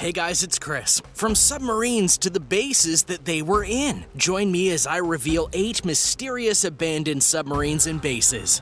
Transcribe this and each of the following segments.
Hey guys, it's Chris. From submarines to the bases that they were in. Join me as I reveal 8 mysterious abandoned submarines and bases.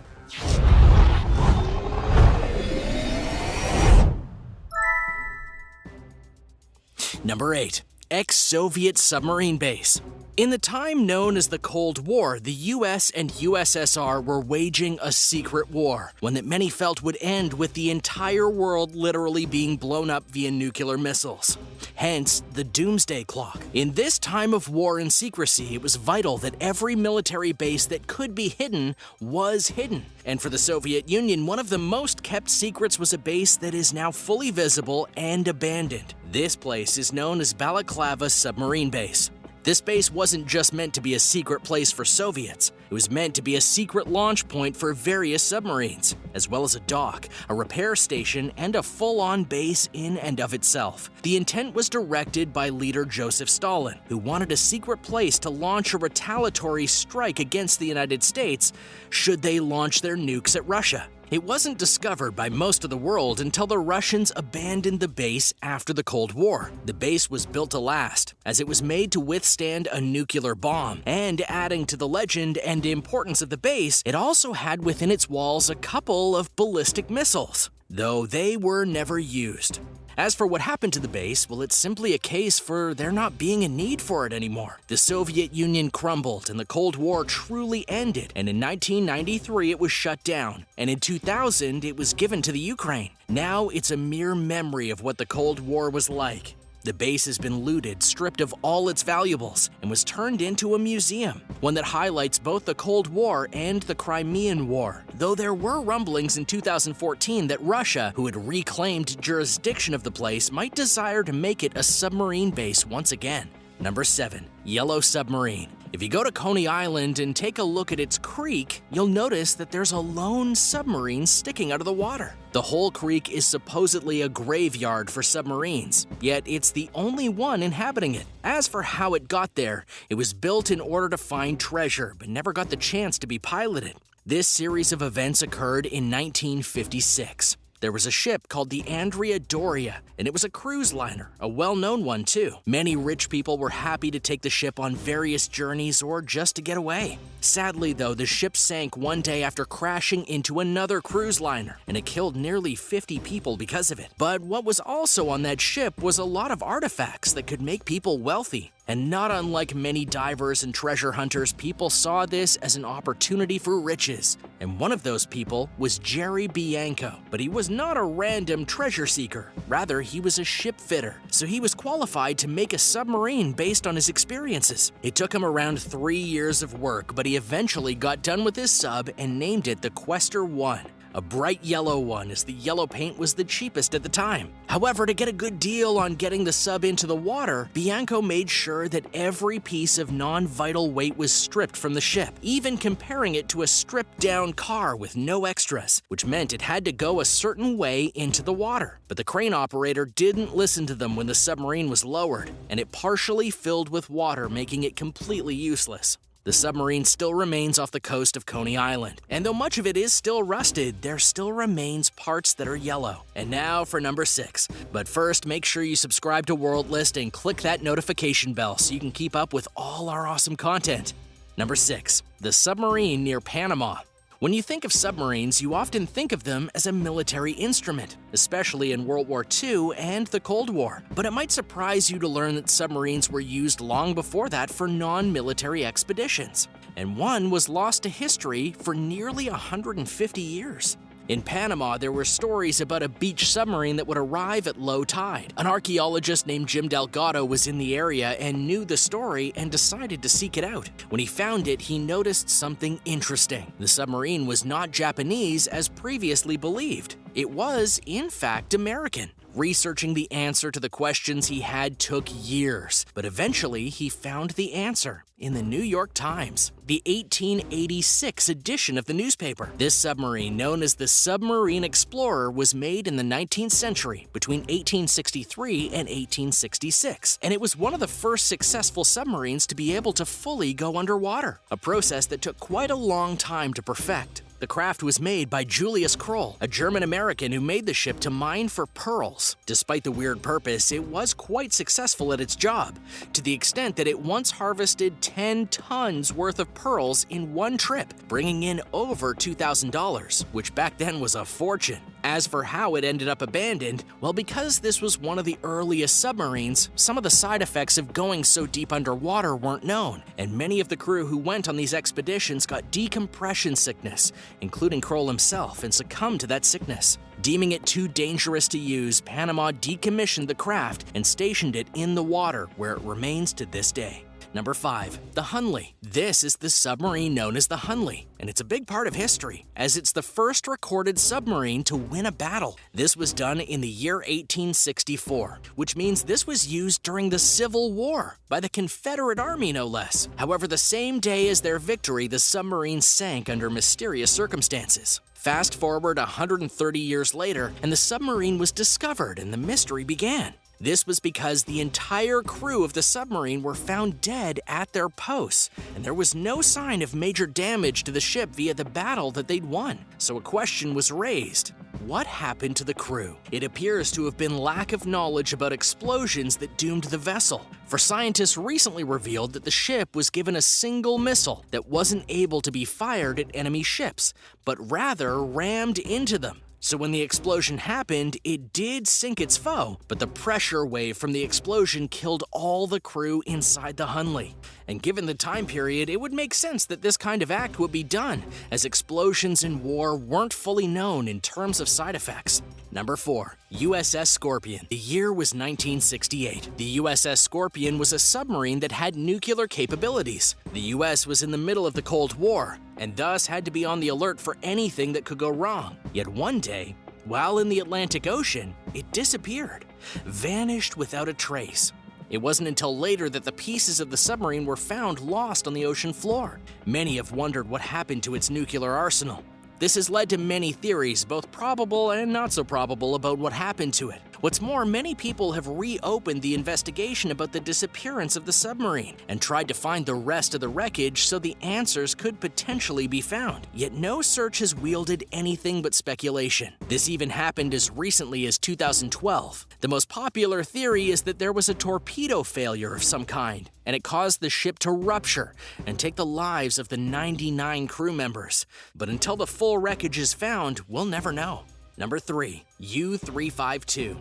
Number 8. Ex-Soviet submarine base. In the time known as the Cold War, the US and USSR were waging a secret war, one that many felt would end with the entire world literally being blown up via nuclear missiles. Hence, the Doomsday Clock. In this time of war and secrecy, it was vital that every military base that could be hidden was hidden. And for the Soviet Union, one of the most kept secrets was a base that is now fully visible and abandoned. This place is known as Balaklava Submarine Base. This base wasn't just meant to be a secret place for Soviets. It was meant to be a secret launch point for various submarines, as well as a dock, a repair station, and a full-on base in and of itself. The intent was directed by leader Joseph Stalin, who wanted a secret place to launch a retaliatory strike against the United States should they launch their nukes at Russia. It wasn't discovered by most of the world until the Russians abandoned the base after the Cold War. The base was built to last, as it was made to withstand a nuclear bomb. And adding to the legend and importance of the base, it also had within its walls a couple of ballistic missiles, though they were never used. As for what happened to the base, well, it's simply a case for there not being a need for it anymore. The Soviet Union crumbled and the Cold War truly ended, and in 1993 it was shut down, and in 2000 it was given to the Ukraine. Now it's a mere memory of what the Cold War was like. The base has been looted, stripped of all its valuables, and was turned into a museum, one that highlights both the Cold War and the Crimean War. Though there were rumblings in 2014 that Russia, who had reclaimed jurisdiction of the place, might desire to make it a submarine base once again. Number 7. Yellow Submarine. If you go to Coney Island and take a look at its creek, you'll notice that there's a lone submarine sticking out of the water. The whole creek is supposedly a graveyard for submarines, yet it's the only one inhabiting it. As for how it got there, it was built in order to find treasure, but never got the chance to be piloted. This series of events occurred in 1956. There was a ship called the Andrea Doria, and it was a cruise liner, a well-known one too. Many rich people were happy to take the ship on various journeys or just to get away. Sadly though, the ship sank one day after crashing into another cruise liner, and it killed nearly 50 people because of it. But what was also on that ship was a lot of artifacts that could make people wealthy. And not unlike many divers and treasure hunters, people saw this as an opportunity for riches. And one of those people was Jerry Bianco. But he was not a random treasure seeker. Rather, he was a ship fitter. So he was qualified to make a submarine based on his experiences. It took him around 3 years of work, but he eventually got done with his sub and named it the Questor 1. A bright yellow one, as the yellow paint was the cheapest at the time. However, to get a good deal on getting the sub into the water, Bianco made sure that every piece of non-vital weight was stripped from the ship, even comparing it to a stripped-down car with no extras, which meant it had to go a certain way into the water. But the crane operator didn't listen to them when the submarine was lowered, and it partially filled with water, making it completely useless. The submarine still remains off the coast of Coney Island, and though much of it is still rusted, there still remains parts that are yellow. And now for number 6. But first, make sure you subscribe to World List and click that notification bell so you can keep up with all our awesome content. Number 6. The submarine near Panama. When you think of submarines, you often think of them as a military instrument, especially in World War II and the Cold War. But it might surprise you to learn that submarines were used long before that for non-military expeditions. And one was lost to history for nearly 150 years. In Panama, there were stories about a beach submarine that would arrive at low tide. An archaeologist named Jim Delgado was in the area and knew the story and decided to seek it out. When he found it, he noticed something interesting. The submarine was not Japanese as previously believed. It was, in fact, American. Researching the answer to the questions he had took years, but eventually he found the answer in the New York Times, the 1886 edition of the newspaper. This submarine, known as the Submarine Explorer, was made in the 19th century between 1863 and 1866, and it was one of the first successful submarines to be able to fully go underwater, a process that took quite a long time to perfect. The craft was made by Julius Kroll, a German-American who made the ship to mine for pearls. Despite the weird purpose, it was quite successful at its job, to the extent that it once harvested 10 tons worth of pearls in one trip, bringing in over $2,000, which back then was a fortune. As for how it ended up abandoned, well, because this was one of the earliest submarines, some of the side effects of going so deep underwater weren't known, and many of the crew who went on these expeditions got decompression sickness, including Kroll himself, and succumbed to that sickness. Deeming it too dangerous to use, Panama decommissioned the craft and stationed it in the water, where it remains to this day. Number 5. The HUNLEY. This is the submarine known as the HUNLEY, and it's a big part of history, as it's the first recorded submarine to win a battle. This was done in the year 1864, which means this was used during the Civil War, by the Confederate Army no less. However, the same day as their victory, the submarine sank under mysterious circumstances. Fast forward 130 years later, and the submarine was discovered and the mystery began. This was because the entire crew of the submarine were found dead at their posts, and there was no sign of major damage to the ship via the battle that they'd won. So a question was raised. What happened to the crew? It appears to have been lack of knowledge about explosions that doomed the vessel, for scientists recently revealed that the ship was given a single missile that wasn't able to be fired at enemy ships, but rather rammed into them. So when the explosion happened, it did sink its foe, but the pressure wave from the explosion killed all the crew inside the HUNLEY. And given the time period, it would make sense that this kind of act would be done, as explosions in war weren't fully known in terms of side effects. Number 4. USS Scorpion. The year was 1968. The USS Scorpion was a submarine that had nuclear capabilities. The US was in the middle of the Cold War, and thus had to be on the alert for anything that could go wrong. Yet one day, while in the Atlantic Ocean, it disappeared, vanished without a trace. It wasn't until later that the pieces of the submarine were found lost on the ocean floor. Many have wondered what happened to its nuclear arsenal. This has led to many theories, both probable and not so probable, about what happened to it. What's more, many people have reopened the investigation about the disappearance of the submarine and tried to find the rest of the wreckage so the answers could potentially be found. Yet no search has wielded anything but speculation. This even happened as recently as 2012. The most popular theory is that there was a torpedo failure of some kind, and it caused the ship to rupture and take the lives of the 99 crew members. But until the full wreckage is found, we'll never know. Number 3. U-352.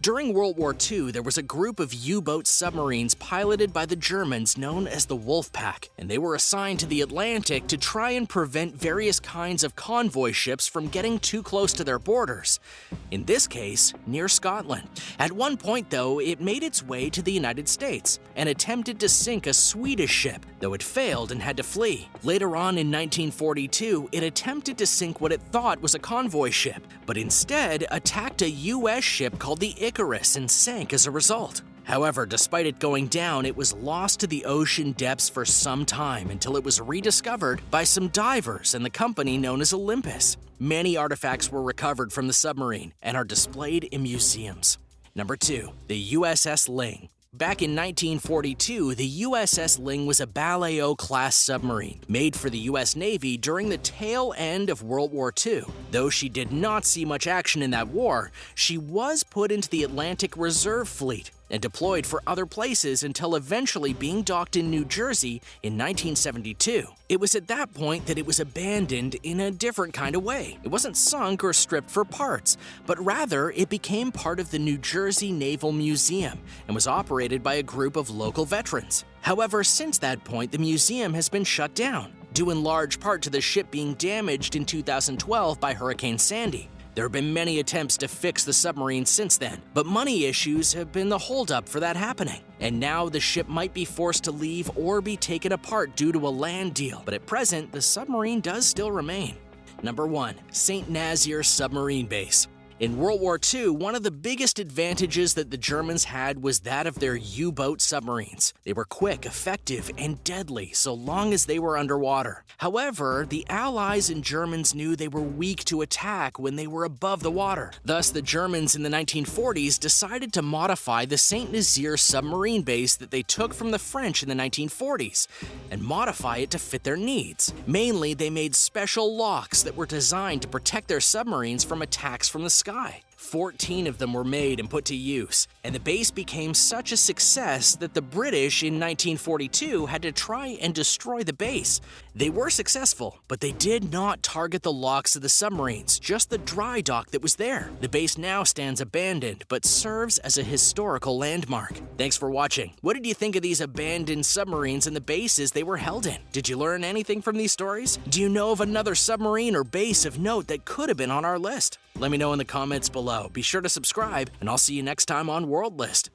During World War II, there was a group of U-boat submarines piloted by the Germans known as the Wolfpack, and they were assigned to the Atlantic to try and prevent various kinds of convoy ships from getting too close to their borders. In this case, near Scotland. At one point, though, it made its way to the United States and attempted to sink a Swedish ship, though it failed and had to flee. Later on in 1942, it attempted to sink what it thought was a convoy ship, but instead attacked a U.S. ship called the Icarus and sank as a result. However, despite it going down, it was lost to the ocean depths for some time until it was rediscovered by some divers and the company known as Olympus. Many artifacts were recovered from the submarine and are displayed in museums. Number 2. The USS LING. Back in 1942, the USS LING was a Balaklava-class submarine made for the US Navy during the tail end of World War II. Though she did not see much action in that war, she was put into the Atlantic Reserve Fleet and deployed for other places until eventually being docked in New Jersey in 1972. It was at that point that it was abandoned in a different kind of way. It wasn't sunk or stripped for parts, but rather it became part of the New Jersey Naval Museum and was operated by a group of local veterans. However, since that point, the museum has been shut down, due in large part to the ship being damaged in 2012 by Hurricane Sandy. There have been many attempts to fix the submarine since then, but money issues have been the holdup for that happening. And now the ship might be forced to leave or be taken apart due to a land deal, but at present, the submarine does still remain. Number 1. St. Nazaire Submarine Base. In World War II, one of the biggest advantages that the Germans had was that of their U-boat submarines. They were quick, effective, and deadly so long as they were underwater. However, the Allies and Germans knew they were weak to attack when they were above the water. Thus, the Germans in the 1940s decided to modify the St. Nazaire submarine base that they took from the French in the 1940s and modify it to fit their needs. Mainly, they made special locks that were designed to protect their submarines from attacks from the sky. 14 of them were made and put to use, and the base became such a success that the British in 1942 had to try and destroy the base. They were successful, but they did not target the locks of the submarines, just the dry dock that was there. The base now stands abandoned, but serves as a historical landmark. Thanks for watching. What did you think of these abandoned submarines and the bases they were held in? Did you learn anything from these stories? Do you know of another submarine or base of note that could have been on our list? Let me know in the comments below. Be sure to subscribe, and I'll see you next time on World List.